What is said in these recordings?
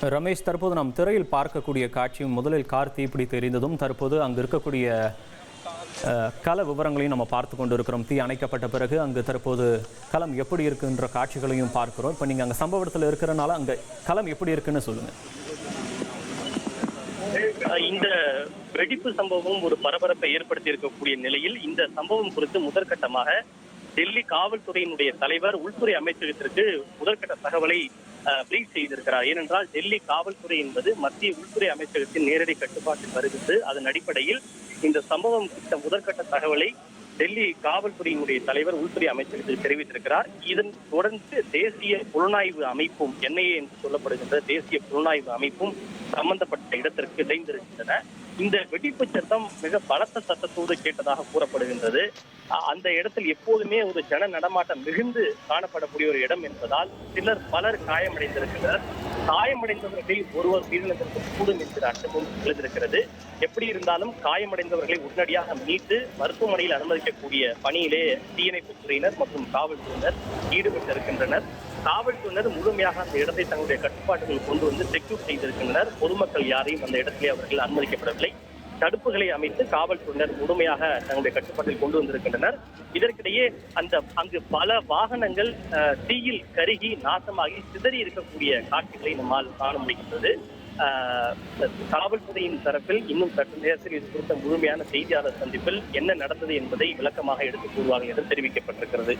ரமேஷ், தற்போது நாம் திரையில் பார்க்கக்கூடிய காட்சியும் முதலில் கார் தீப்பிடித்து எரிந்ததும் தற்போது அங்கு இருக்கக்கூடிய கள விவரங்களையும் நம்ம பார்த்து கொண்டு இருக்கிறோம். தீ அணைக்கப்பட்ட பிறகு அங்கு தற்போது களம் எப்படி இருக்குன்ற காட்சிகளையும் பார்க்கிறோம். இப்போ நீங்கள் அங்கே சம்பவத்தில் இருக்கிறனால அங்கே களம் எப்படி இருக்குன்னு சொல்லுங்கள். இந்த வெடிப்பு சம்பவம் ஒரு பரபரப்பை ஏற்படுத்தி இருக்கக்கூடிய நிலையில் இந்த சம்பவம் குறித்து முதற்கட்டமாக டெல்லி காவல்துறையினுடைய தலைவர் உள்துறை அமைச்சகத்திற்கு முதற்கட்ட தகவலை பிரீஃப் செய்திருக்கிறார். ஏனென்றால் டெல்லி காவல்துறை என்பது மத்திய உள்துறை அமைச்சகத்தின் நேரடி கட்டுப்பாட்டில் வருகிறது. அதன் அடிப்படையில் இந்த சம்பவம் குறித்த முதற்கட்ட தகவலை டெல்லி காவல்துறையினுடைய தலைவர் உள்துறை அமைச்சகத்தில் தெரிவித்திருக்கிறார். இதன் தொடர்ந்து தேசிய புலனாய்வு அமைப்பும் என்ஐஏ என்று சொல்லப்படுகின்ற தேசிய புலனாய்வு அமைப்பும் சம்பந்தப்பட்ட இடத்திற்கு விரைந்திருக்கின்றன. இந்த வெடிப்பு சத்தம் மிக பலத்த சத்தத்தோடு கேட்டதாக கூறப்படுகின்றது. அந்த இடத்தில் எப்போதுமே ஒரு ஜன நடமாட்டம் மிகுந்து காணப்படக்கூடிய ஒரு இடம் என்பதால் பலர் காயமடைந்திருக்கின்றனர். காயமடைந்தவர்களில் ஒருவர் உயிரிழந்திருக்க கூடும் என்கிற அச்சமும் எழுந்திருக்கிறது. எப்படி இருந்தாலும் காயமடைந்தவர்களை உடனடியாக மீட்டு மருத்துவமனையில் அனுமதிக்கக்கூடிய பணியிலே தீயணைப்புத் துறையினர் மற்றும் காவல்துறையினர் ஈடுபட்டிருக்கின்றனர். காவல்துறையினர் முழுமையாக அந்த இடத்தை தங்களுடைய கட்டுப்பாட்டுகள் கொண்டு வந்து செக்யூர் செய்திருக்கின்றனர். பொதுமக்கள் யாரையும் அந்த இடத்திலே அவர்கள் அனுமதிக்கப்படவில்லை. தடுப்புகளை அமைத்து காவல்துறையினர் முழுமையாக தங்களுடைய கட்டுப்பாட்டில் கொண்டு வந்திருக்கின்றனர். இதற்கிடையே அங்கு பல வாகனங்கள் தீயில் கருகி நாசமாகி சிதறி இருக்கக்கூடிய காட்சிகளை நம்மால் காண முடிகின்றது. காவல்துறையின் தரப்பில் இன்னும் சற்று நேரத்தில் இது குறித்த முழுமையான செய்தியாளர் சந்திப்பில் என்ன நடந்தது என்பதை விளக்கமாக எடுத்துக் கூறுவார்கள் என்று தெரிவிக்கப்பட்டிருக்கிறது.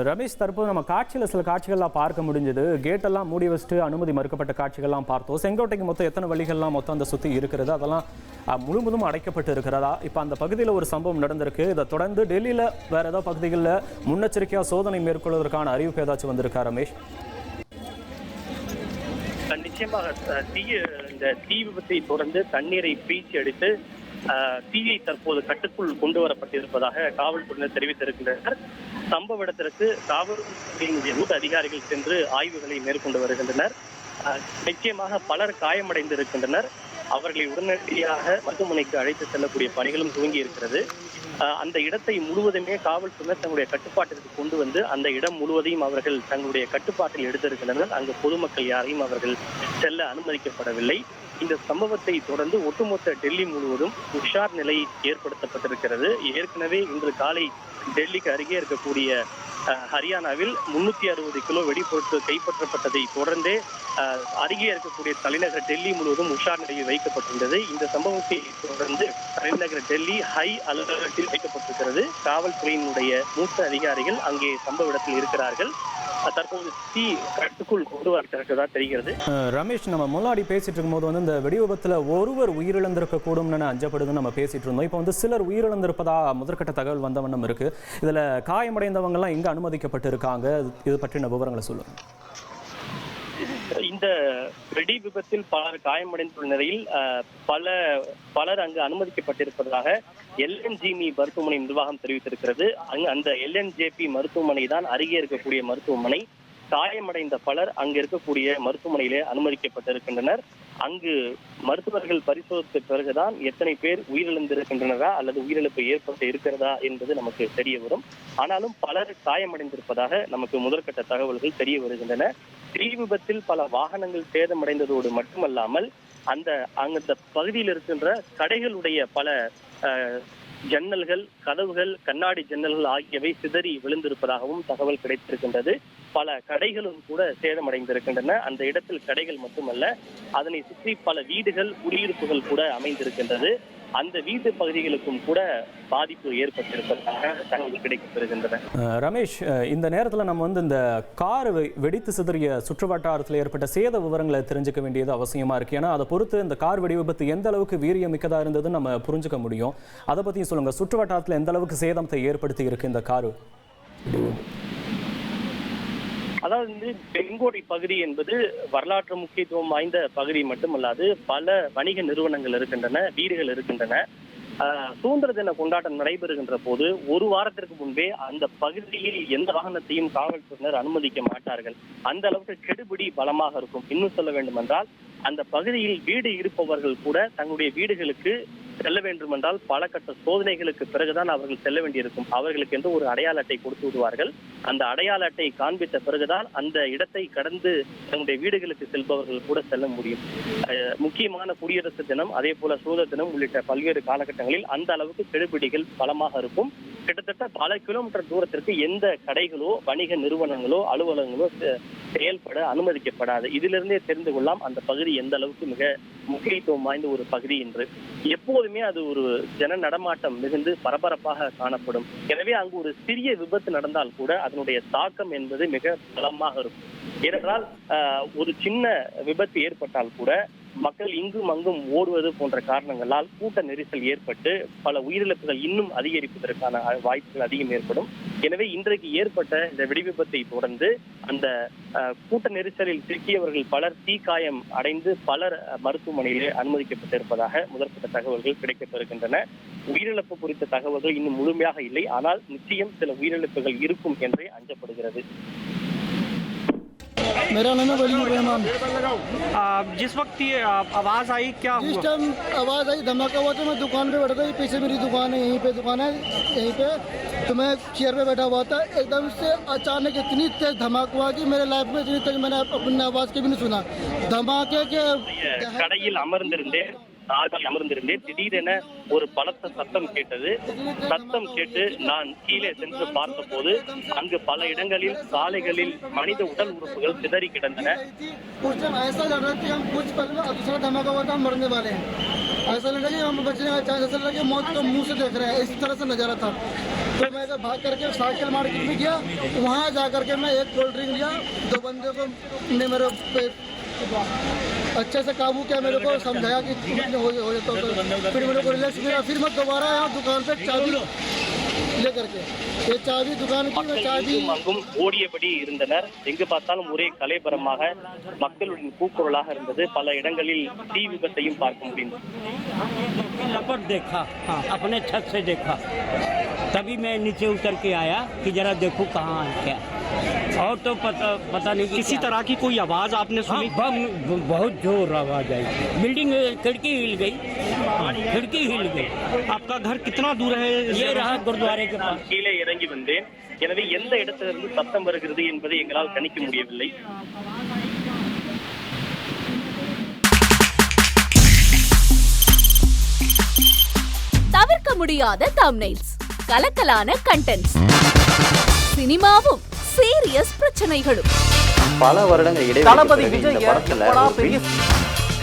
ரமேஷ், தற்போது நம்ம காட்சியில் சில காட்சிகள்லாம் பார்க்க முடிஞ்சது. கேட்டெல்லாம் மூடி வச்சுட்டு அனுமதி மறுக்கப்பட்ட காட்சிகள்லாம் பார்த்தோம். செங்கோட்டைக்கு மொத்தம் எத்தனை வழிகள்லாம் மொத்தம் அந்த சுற்றி இருக்கிறது, அதெல்லாம் முழுவதும் அடைக்கப்பட்டு இருக்கிறதா? இப்போ அந்த பகுதியில் ஒரு சம்பவம் நடந்திருக்கு. இதை தொடர்ந்து டெல்லியில் வேற ஏதாவது பகுதிகளில் முன்னெச்சரிக்கையாக சோதனை மேற்கொள்வதற்கான அறிவிப்பு ஏதாச்சும் வந்திருக்கா ரமேஷ்? நிச்சயமாக இந்த தீ விபத்தை தொடர்ந்து தண்ணீரை பீச்சி அடித்து தீயை தற்போது கட்டுக்குள் கொண்டு வரப்பட்டிருப்பதாக காவல்துறையினர் தெரிவித்திருக்கின்றனர். சம்பவ இடத்திற்கு காவல்துறையினுடைய மூத்த அதிகாரிகள் சென்று ஆய்வுகளை மேற்கொண்டு வருகின்றனர். நிச்சயமாக பலர் காயமடைந்திருக்கின்றனர். அவர்களை உடனடியாக மருத்துவமனைக்கு அழைத்து செல்லக்கூடிய பணிகளும் துவங்கி இருக்கிறது. அந்த இடத்தை முழுவதுமே காவல்துறையினர் தங்களுடைய கட்டுப்பாட்டிற்கு கொண்டு வந்து அந்த இடம் முழுவதையும் அவர்கள் தங்களுடைய கட்டுப்பாட்டில் எடுத்திருக்கின்றனர். அங்கு பொதுமக்கள் யாரையும் அவர்கள் செல்ல அனுமதிக்கப்படவில்லை. இந்த சம்பவத்தை தொடர்ந்து ஒட்டுமொத்த டெல்லி முழுவதும் உஷார் நிலை ஏற்படுத்தப்பட்டிருக்கிறது. ஏற்கனவே இன்று காலை டெல்லிக்கு அருகே இருக்கக்கூடிய ஹரியானாவில் 360 கிலோ வெடிபொருட்கள் கைப்பற்றப்பட்டதை தொடர்ந்தே அருகே இருக்கக்கூடிய தலைநகர் டெல்லி முழுவதும் உஷார் நிலையில் வைக்கப்பட்டுள்ளது. இந்த சம்பவத்தை தொடர்ந்து தலைநகர் டெல்லி ஹை அலர்ட்டில் வைக்கப்பட்டிருக்கிறது. காவல்துறையினுடைய மூத்த அதிகாரிகள் அங்கே சம்பவ இடத்தில் இருக்கிறார்கள். தற்போது தீ கட்டுக்குள் கொண்டு வரப்பட்டிருக்கிறதா தெரிகிறது. ரமேஷ், நம்ம முன்னாடி பேசிட்டு இருக்கும்போது இந்த வெடி விபத்துல ஒருவர் உயிரிழந்திருக்க கூடும்னு அஞ்சப்படுதுன்னு நம்ம பேசிட்டு இருந்தோம். இப்போ சிலர் உயிரிழந்திருப்பதா முதற்கட்ட தகவல் வந்த வண்ணம் இருக்கு. இதுல காயமடைந்தவங்க எல்லாம் எங்க அனுமதிக்கப்பட்டு இருக்காங்க, இது பற்றின விவரங்களை சொல்லுங்க. இந்த வெடி விபத்தில் பலர் காயமடைந்துள்ள நிலையில் பலர் அங்கு அனுமதிக்கப்பட்டிருப்பதாக எல்என்ஜிபி மருத்துவமனை நிர்வாகம் தெரிவித்திருக்கிறது. அந்த எல்என்ஜேபி மருத்துவமனை தான் அருகே இருக்கக்கூடிய மருத்துவமனை. காயமடைந்த பலர் அங்கு இருக்கக்கூடிய மருத்துவமனையிலே அனுமதிக்கப்பட்டிருக்கின்றனர். அங்கு மருத்துவர்கள் பரிசோதித்த பிறகுதான் எத்தனை பேர் உயிரிழந்திருக்கின்றனரா அல்லது உயிரிழப்பு ஏற்பட்டு இருக்கிறதா என்பது நமக்கு தெரிய வரும். ஆனாலும் பலர் காயமடைந்திருப்பதாக நமக்கு முதற்கட்ட தகவல்கள் தெரிய வருகின்றன. தீ விபத்தில் பல வாகனங்கள் சேதமடைந்ததோடு மட்டுமல்லாமல் அந்த பகுதியில் இருக்கின்ற கடைகளுடைய பல ஜன்னல்கள், கதவுகள், கண்ணாடி ஜன்னல்கள் ஆகியவை சிதறி விழுந்திருப்பதாகவும் தகவல் கிடைத்திருக்கின்றது. பல கடைகளும் கூட சேதமடைந்திருக்கின்றன. அந்த இடத்தில் கடைகள் மட்டுமல்ல, அதனை சுற்றி பல வீடுகள், குடியிருப்புகள் கூட அமைந்திருக்கின்றது. அந்த வீட்டு பகுதிகளுக்கும் கூட பாதிப்பு ஏற்பட்டிருப்பதாக தகவல் கிடைக்கப்பெறுகின்றன. ரமேஷ், இந்த நேரத்தில் நம்ம இந்த கார் வெடித்து சிதறிய சுற்று வட்டாரத்தில் ஏற்பட்ட சேத விவரங்களை தெரிஞ்சுக்க வேண்டியது அவசியமா இருக்கு. ஏன்னா அதை பொறுத்து இந்த கார் வெடி விபத்து எந்த அளவுக்கு வீரியமிக்கதா இருந்ததுன்னு நம்ம புரிஞ்சுக்க முடியும். அதை பத்தியும் சொல்லுங்க. சுற்று வட்டாரத்தில் எந்த அளவுக்கு சேதத்தை ஏற்படுத்தி இருக்கு இந்த கார்? அதாவது செங்கோட்டை பகுதி என்பது வரலாற்று முக்கியத்துவம் வாய்ந்த பகுதி மட்டுமல்லாது பல வணிக நிறுவனங்கள் இருக்கின்றன, வீடுகள் இருக்கின்றன. சுதந்திர தின கொண்டாட்டம் நடைபெறுகின்ற போது ஒரு வாரத்திற்கு முன்பே அந்த பகுதியில் எந்த வாகனத்தையும் காவல்துறையினர் அனுமதிக்க மாட்டார்கள். அந்த அளவுக்கு கெடுபிடி பலமாக இருக்கும். இன்னும் சொல்ல வேண்டும் என்றால் அந்த பகுதியில் வீடு இருப்பவர்கள் கூட தங்களுடைய வீடுகளுக்கு செல்ல வேண்டும் என்றால் பல கட்ட சோதனைகளுக்கு பிறகுதான் அவர்கள் செல்ல வேண்டியிருக்கும். அவர்களுக்கு என்று ஒரு அடையாள அட்டை கொடுத்து விடுவார்கள். அந்த அடையாள அட்டை காண்பித்த பிறகுதான் அந்த இடத்தை கடந்து தன்னுடைய வீடுகளுக்கு செல்பவர்கள் கூட செல்ல முடியும். முக்கியமான குடியரசு தினம், அதே போல சுதந்திர தினம் உள்ளிட்ட பல்வேறு காலகட்டங்களில் அந்த அளவுக்கு கெடுபிடிகள் பலமாக இருக்கும். கிட்டத்தட்ட பல கிலோமீட்டர் தூரத்திற்கு எந்த கடைகளோ வணிக நிறுவனங்களோ அலுவலகங்களோ செயல்பட அனுமதிக்கப்படாது. இதிலிருந்தே தெரிந்து கொள்ளலாம் அந்த பகுதி எந்த அளவுக்கு மிக முக்கியத்துவம் வாய்ந்த ஒரு பகுதி என்று. எப்போதுமே அது ஒரு ஜன நடமாட்டம் மிகுந்து பரபரப்பாக காணப்படும். எனவே அங்கு ஒரு சிறிய விபத்து நடந்தால் கூட அதனுடைய தாக்கம் என்பது மிக பலமாக இருக்கும். ஏனென்றால் ஒரு சின்ன விபத்து ஏற்பட்டால் கூட மக்கள் இங்கும் அங்கும் ஓடுவது போன்ற காரணங்களால் கூட்ட நெரிசல் ஏற்பட்டு பல உயிரிழப்புகள் இன்னும் அதிகரிப்பதற்கான வாய்ப்புகள் அதிகம் ஏற்படும். எனவே இன்றைக்கு ஏற்பட்ட இந்த வெடிவிபத்தை தொடர்ந்து அந்த கூட்ட நெரிசலில் சிக்கியவர்கள் பலர் தீக்காயம் அடைந்து பலர் மருத்துவமனையிலே அனுமதிக்கப்பட்டிருப்பதாக முதற்கட்ட தகவல்கள் கிடைக்கப்பெறுகின்றன. உயிரிழப்பு குறித்த தகவல்கள் இன்னும் முழுமையாக இல்லை. ஆனால் நிச்சயம் சில உயிரிழப்புகள் இருக்கும் என்றே அஞ்சப்படுகிறது. मेरा नाम है वली रहमान। जिस वक्त ये आवाज़ आई क्या जिस टाइम आवाज़ आई धमाका हुआ तो मैं दुकान पे बैठा था। पीछे मेरी दुकान है, यहीं पे दुकान है, यहीं पे तो मैं चेयर पे बैठा हुआ था। एकदम से अचानक इतनी तेज धमाका हुआ कि मेरे लाइफ में इतनी तेज मैंने अपनी आवाज़ के भी नहीं सुना। धमाके के கடையில் அமர்ந்திருந்தேன் திடீரென ஒரு பலத்த சத்தம் கேட்டது. சத்தம் கேட்டு நான் கீழே சென்று பார்த்த போது அங்கு பல இடங்களில் சாலைகளில் மனித உடல் உறுப்புகள் சிதறி கிடந்தன. ऐसा लगा कि हम बचने का चांस, ऐसा लगा कि मौत को मुंह से देख रहे हैं, इस तरह से नजारा था। तो मैं भाग करके साइकिल मार्केट में गया। वहाँ जा करके मैं एक कोल्ड ड्रिंक लिया। दो बंदे को ने मेरे पे अच्छे से काबू किया, मेरे को समझाया कि हो जाता तो फिर मेरे को रिलैक्स मिला। फिर मैं दोबारा यहाँ दुकान से चाबी लेकर के ये चाबी दुकान की मैं चाबी அங்கும் ஓடியபடி இருந்தனர். எங்கு பார்த்தாலும் ஒரே கலைபரமாக மக்களுடைய கூக்குரலாக இருந்தது. பல இடங்களில் தீ விபத்தையும் பார்க்க முடிந்தது. देखा अपने छत से देखा, तभी मैं नीचे उतर के आया कि जरा देखो कहाँ क्या। और तो पता नहीं किसी तरह की कोई आवाज़ आपने सुनी? बहुत जोर आवाज़ आई। बिल्डिंग खिड़की हिल गई, खिड़की हिल गई। आपका घर कितना दूर है? ये रहा गुरुद्वारे के पास। கீழே இறங்கி வந்தேன். எனவே எந்த இடத்திலிருந்து சத்தம் வருகிறது என்பதை எங்களால் கணிக்க முடியவில்லை. தவிர்க்க முடியாத தம்ப்நெயில்ஸ், கலக்கலான கண்டென்ட்ஸ், சினிமாவும் சீரியஸ் பிரச்சனைகளும், பல வருடங்கள் இடைவெளி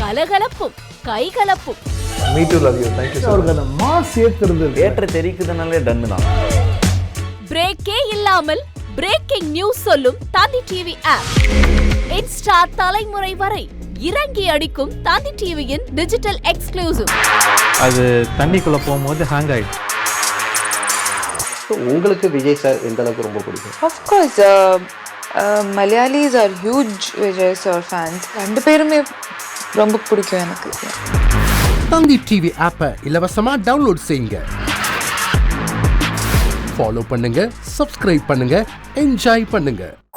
கலகலப்பும் கைகலப்பும், ஏற்ற தெரிக்குதுனாலே டன்னு தான். பிரேக்கே இல்லாமல் பிரேக்கிங் நியூஸ் சொல்லும் தந்தி டிவி ஆப். இன்ஸ்டா தலைமுறை வரை இறங்கி அடிக்கும் தந்தி டிவியின் டிஜிட்டல் எக்ஸ்க்ளூசிவ். அது தண்ணிக்குள்ள போகும்போது ஹேங் ஆயிடுச்சு. உங்களுக்கு விஜய் சார் எந்த அளவுக்கு ரொம்ப பிடிக்கும்? Of course, Malayalis are huge Vijay sir fans. ரெண்டு பேருமே ரொம்ப பிடிக்கும் எனக்கு. தந்தி டிவி ஆப்பை இலவசமா டவுன்லோட் செய்யுங்க. ஃபாலோ பண்ணுங்க, சப்ஸ்கிரைப் பண்ணுங்க, என்ஜாய் பண்ணுங்க.